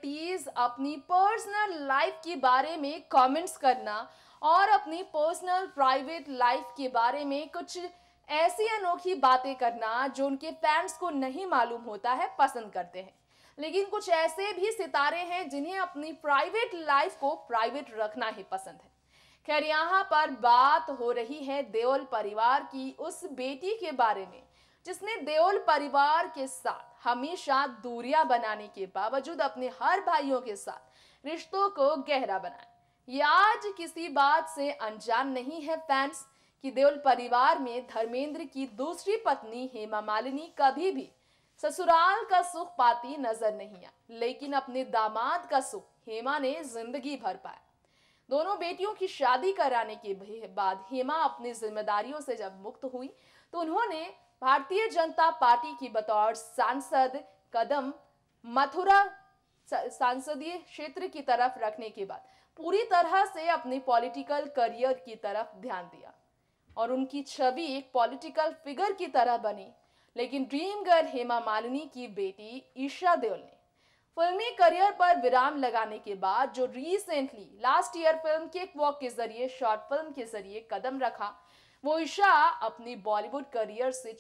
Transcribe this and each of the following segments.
Celebrities अपनी personal life के बारे में कमेंट्स करना और अपनी पर्सनल प्राइवेट लाइफ के बारे में कुछ ऐसी अनोखी बातें करना जो उनके फैंस को नहीं मालूम होता है पसंद करते हैं। लेकिन कुछ ऐसे भी सितारे हैं जिन्हें अपनी प्राइवेट लाइफ को प्राइवेट रखना ही पसंद है। खैर, यहाँ पर बात हो रही है देओल परिवार की उस बेटी के बारे में जिसने देओल परिवार के साथ हमेशा दूरियां बनाने के बावजूद अपने हर भाइयों के साथ रिश्तों को गहरा बनाया। ये आज किसी बात से अनजान नहीं है फैंस कि देओल परिवार में धर्मेंद्र की दूसरी पत्नी हेमा मालिनी कभी भी ससुराल का सुख पाती नजर नहीं आई, लेकिन अपने दामाद का सुख हेमा ने जिंदगी भर पाया। दोनों बेटियों की शादी कराने के बाद हेमा अपनी जिम्मेदारियों से जब मुक्त हुई तो उन्होंने भारतीय जनता पार्टी की बतौर सांसद कदम मथुरा संसदीय क्षेत्र की तरफ रखने के बाद पूरी तरह से अपने पॉलिटिकल करियर की तरफ ध्यान दिया और उनकी छवि एक पॉलिटिकल फिगर की तरह बनी। लेकिन ड्रीम गर्ल हेमा मालिनी की बेटी ईशा देओल ने फिल्मी करियर पर विराम लगाने के बाद जो recently last year film cake walk के जरिए शॉर्ट फिल्म के जरिए कदम रखा, वो ईशा अपनी बॉलीवुड करियर से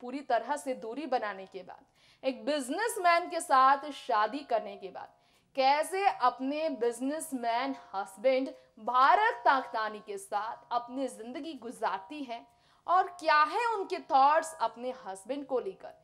पूरी तरह से दूरी बनाने के बाद एक बिजनेसमैन के साथ शादी करने के बाद कैसे अपने बिजनेसमैन हस्बैंड भारत ताकतानी के साथ अपनी जिंदगी गुजारती हैं और क्या है उनके थॉट्स अपने हस्बैंड को लेकर,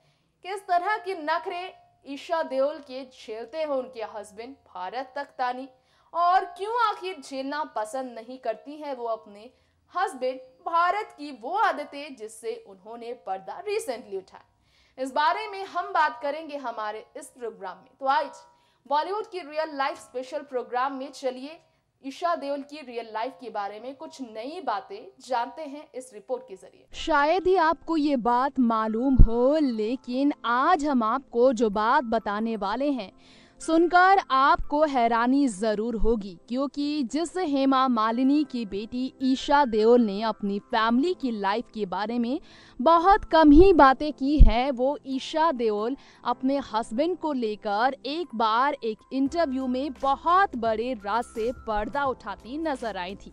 किस तरह के नखरे ईशा देओल के झेलते हैं उनके हस्बैंड भारत ताकतानी और क्यों आखिर झेलना पसंद नहीं करती है वो अपने हस्बैंड भारत की वो आदतें जिससे उन्होंने पर्दा रिसेंटली उठाया। इस बारे में हम बात करेंगे हमारे इस प्रोग्राम में। तो आज बॉलीवुड की रियल लाइफ स्पेशल प्रोग्राम में चलिए ईशा देओल की रियल लाइफ के बारे में कुछ नई बातें जानते हैं इस रिपोर्ट के जरिए। शायद ही आपको ये बात मालूम हो, लेकिन आज हम आपको जो बात बताने वाले हैं सुनकर आपको हैरानी जरूर होगी, क्योंकि जिस हेमा मालिनी की बेटी ईशा देओल ने अपनी फैमिली की लाइफ के बारे में बहुत कम ही बातें की है, वो ईशा देओल अपने हस्बैंड को लेकर एक बार एक इंटरव्यू में बहुत बड़े राज से पर्दा उठाती नजर आई थी।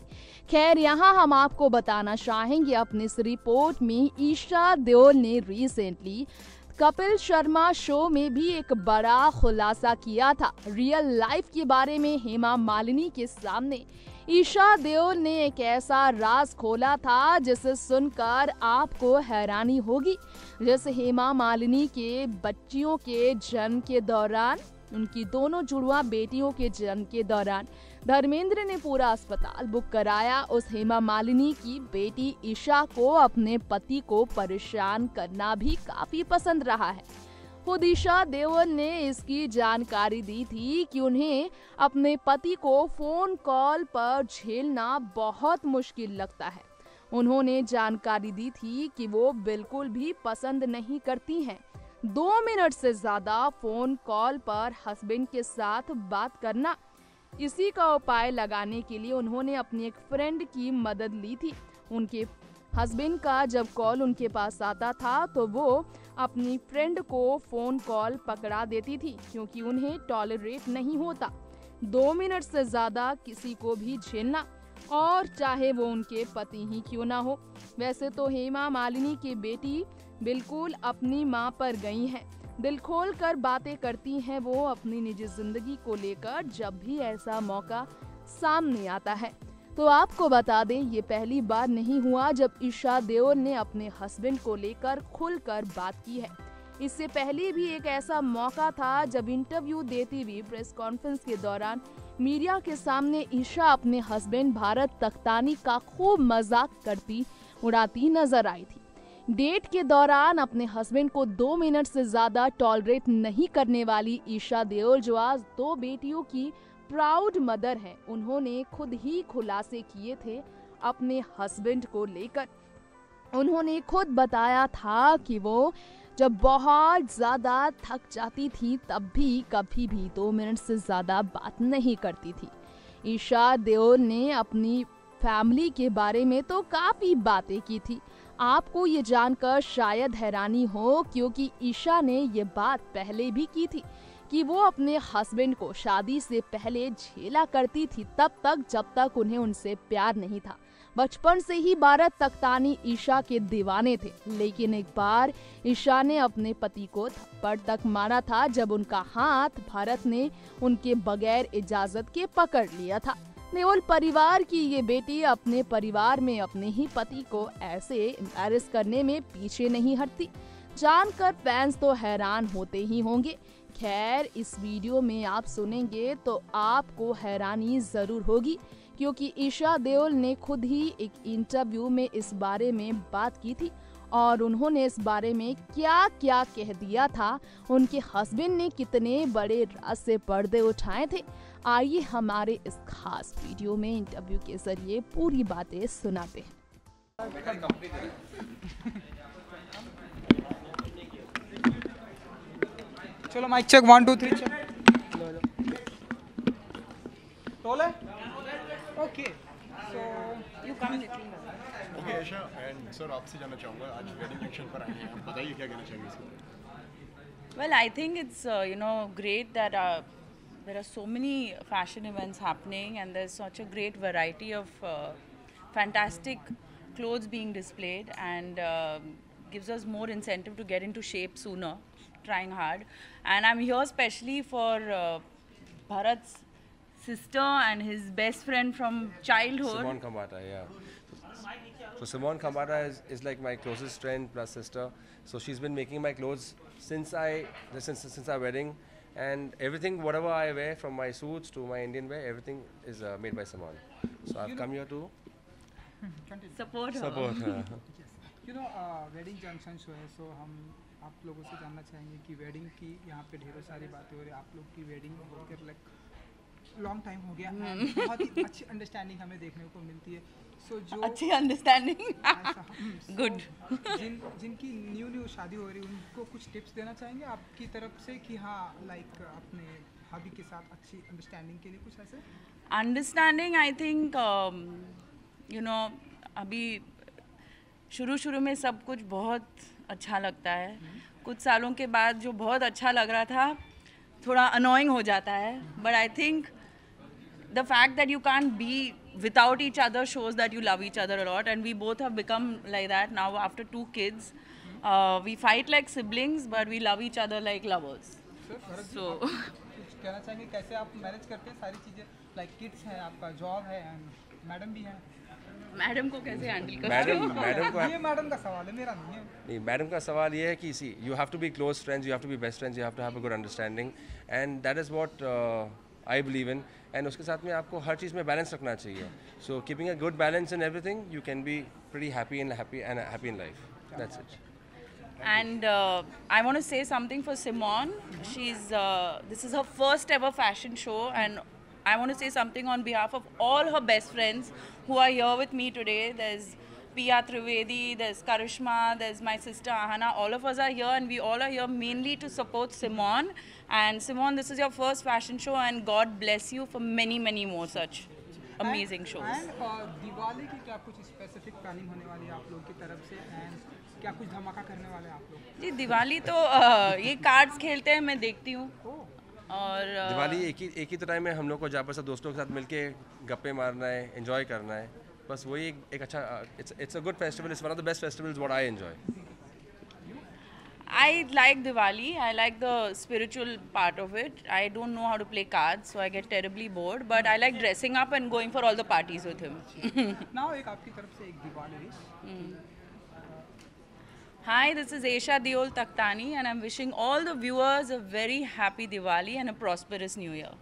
खैर, यहाँ हम आपको बताना चाहेंगे अपनी इस रिपोर्ट में ईशा देओल ने रिसेंटली कपिल शर्मा शो में भी एक बड़ा खुलासा किया था। रियल लाइफ के बारे में हेमा मालिनी के सामने ईशा देओल ने एक ऐसा राज खोला था जिसे सुनकर आपको हैरानी होगी। जैसे हेमा मालिनी के बच्चियों के जन्म के दौरान, उनकी दोनों जुड़वा बेटियों के जन्म के दौरान धर्मेंद्र ने पूरा अस्पताल बुक कराया। उस हेमा मालिनी की बेटी ईशा को अपने पति को परेशान करना भी काफी पसंद रहा है। खुद ईशा देओल ने इसकी जानकारी दी थी कि उन्हें अपने पति को फोन कॉल पर झेलना बहुत मुश्किल लगता है। उन्होंने जानकारी दी थी कि वो बिल्कुल भी पसंद नहीं करती हैं 2 मिनट से ज्यादा फोन कॉल पर हस्बैंड के साथ बात करना। इसी का उपाय लगाने के लिए उन्होंने अपनी एक फ्रेंड की मदद ली थी। उनके हस्बैंड का जब कॉल उनके पास आता था तो वो अपनी फ्रेंड को फोन कॉल पकड़ा देती थी, क्योंकि उन्हें टॉलरेट नहीं होता 2 मिनट से ज्यादा किसी को भी झेलना, और चाहे वो उनके पति ही क्यों ना हो। वैसे तो हेमा मालिनी की बेटी बिल्कुल अपनी मां पर गई हैं। दिल खोल कर बातें करती हैं वो अपनी निजी जिंदगी को लेकर जब भी ऐसा मौका सामने आता है। तो आपको बता दें, ये पहली बार नहीं हुआ जब ईशा देओल ने अपने हस्बैंड को लेकर खुलकर बात की है। इससे पहले भी एक ऐसा मौका था जब इंटरव्यू देती हुई प्रेस कॉन्फ्रेंस के दौरान मीडिया के सामने ईशा अपने हस्बैंड भारत ताकतानी का खूब मजाक करती उड़ाती नजर आई थी। डेट के दौरान अपने हस्बैंड को 2 मिनट से ज्यादा टॉलरेट नहीं करने वाली ईशा देओल, जो आज 2 बेटियों की प्राउड मदर हैं, उन्होंने खुद ही खुलासे किए थे अपने हस्बैंड को लेकर। उन्होंने खुद बताया था कि वो जब बहुत ज्यादा थक जाती थी तब भी कभी भी 2 मिनट से ज्यादा बात नहीं करती थी। ईशा देओल ने अपनी फैमिली के बारे में तो काफी बातें की थी। आपको ये जानकर शायद हैरानी हो, क्योंकि ईशा ने ये बात पहले भी की थी कि वो अपने हस्बैंड को शादी से पहले झेला करती थी तब तक जब तक उन्हें उनसे प्यार नहीं था। बचपन से ही भारत तख्तानी ईशा के दीवाने थे, लेकिन एक बार ईशा ने अपने पति को थप्पड़ तक मारा था जब उनका हाथ भारत ने उनके बगैर इजाजत के पकड़ लिया था। देओल परिवार की ये बेटी अपने परिवार में अपने ही पति को ऐसे एम्बैरेस करने में पीछे नहीं हटती। जानकर फैंस तो हैरान होते ही होंगे। खैर, इस वीडियो में आप सुनेंगे तो आपको हैरानी जरूर होगी, क्योंकि ईशा देओल ने खुद ही एक इंटरव्यू में इस बारे में बात की थी और उन्होंने इस बारे में क्या क्या कह दिया था, उनके हस्बैंड ने कितने बड़े राज से पर्दे उठाए थे। आइए हमारे इस खास वीडियो में इंटरव्यू के जरिए पूरी बातें सुनाते हैं। चलो माइक चेक 1 2 3 चेक। टोल है? Okay, so you come little. Okay Isha and sir, आपसे जानना चाहूँगा, आज वेडिंग फंक्शन पर आए हैं, आप बताइए क्या कहना चाहेंगे इसके बारे में। Well, I think it's great that there are so many fashion events happening, and there's such a great variety of fantastic clothes being displayed, and gives us more incentive to get into shape sooner, trying hard. And I'm here especially for Bharat's sister and his best friend from childhood. Simone Kambata, yeah. So Simone Kambata is like my closest friend plus sister. So she's been making my clothes since our wedding, and everything, whatever I wear, from my suits to my Indian wear, everything is made by Simone. So I've come here to Support her. support her. You know wedding junction show है, सो हम आप लोगों से जानना चाहेंगे कि wedding की यहाँ पे ढेरों सारी बातें हो रही है। आप लोग की वेडिंग होकर लाइक लॉन्ग टाइम हो गया, बहुत ही अच्छी अंडरस्टैंडिंग हमें देखने को मिलती है। सो जो अच्छी अंडरस्टैंडिंग गुड जिनकी न्यू शादी हो रही है, उनको कुछ टिप्स देना चाहेंगे आपकी तरफ से कि हाँ, लाइक अपने हबी के साथ अच्छी अंडरस्टैंडिंग के लिए कुछ ऐसे? Understanding, I think you know, अभी शुरू में सब कुछ बहुत अच्छा लगता है। कुछ सालों के बाद जो बहुत अच्छा लग रहा था थोड़ा अनोइंग हो जाता है, but I think the fact that you can't be without each other shows that you love each other a lot, and we both have become like that now after 2 kids. We fight like siblings, but we love each other like lovers. So कुछ कहना चाहेंगे कैसे आप manage करते हैं सारी चीज़ें, like kids है, आपका जॉब है, एंड मैडम भी है? मैडम को कैसे हैंडल करते हो? मैडम को ये मैडम का सवाल है, मेरा नहीं है। नहीं, मैडम का सवाल ये है कि see you have to be close friends, you have to be best friends, you have to have a good understanding, and that is what I believe in. And उसके साथ में आपको हर चीज़ में बैलेंस रखना चाहिए। So keeping a good balance in everything, you can be pretty happy in life. That's it. And I want to say something for Simone. This is her first ever fashion show, and I want to say something on behalf of all her best friends who are here with me today. There's Pia Trivedi, there's Karishma, there's my sister Ahana. All of us are here, and we all are here mainly to support Simone. And Simone, this is your first fashion show, and God bless you for many more such amazing shows. And Diwali की क्या कुछ specific planning होने वाली है आप लोग की तरफ से, एंड क्या कुछ धमाका करने वाले हैं आप लोग? जी, दिवाली तो ये कार्ड्स खेलते हैं, मैं देखती हूँ। और दिवाली एक ही तो टाइम है हम लोग को, जहाँ पर सब दोस्तों के साथ मिलके गप्पे मारना है, एंजॉय करना है, बस वही एक अच्छा, it's a good festival, it's one of the best festivals what I enjoy. I like Diwali. I like the spiritual part of it. I don't know how to play cards, so I get terribly bored. But I like dressing up and going for all the parties with him. Now, एक आपकी तरफ से एक Diwali wish. Hi, this is Aisha Deol Takhtani, and I'm wishing all the viewers a very happy Diwali and a prosperous New Year.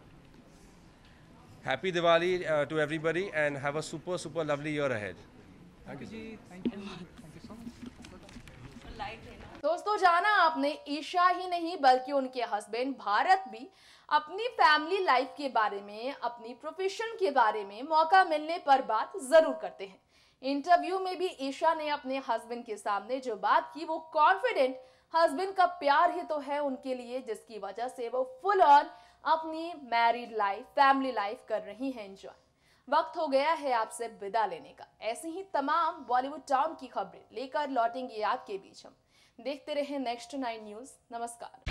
Happy Diwali to everybody, and have a super lovely year ahead. Thank you ji, thank you so much. दोस्तों, जाना आपने ईशा ही नहीं बल्कि उनके husband Bharat भी अपनी family life के बारे में, अपनी प्रोफेशन के बारे में मौका मिलने पर बात जरूर करते हैं। इंटरव्यू में भी ईशा ने अपने हस्बैंड के सामने जो बात की, वो कॉन्फिडेंट हस्बैंड का प्यार ही तो है उनके लिए, जिसकी वजह से वो फुल ऑन अपनी मैरिड लाइफ, फैमिली लाइफ कर रही हैं एंजॉय। वक्त हो गया है आपसे विदा लेने का। ऐसे ही तमाम बॉलीवुड टाउन की खबरें लेकर लौटेंगे आपके बीच हम। देखते रहें नेक्स्ट 9 न्यूज़। नमस्कार।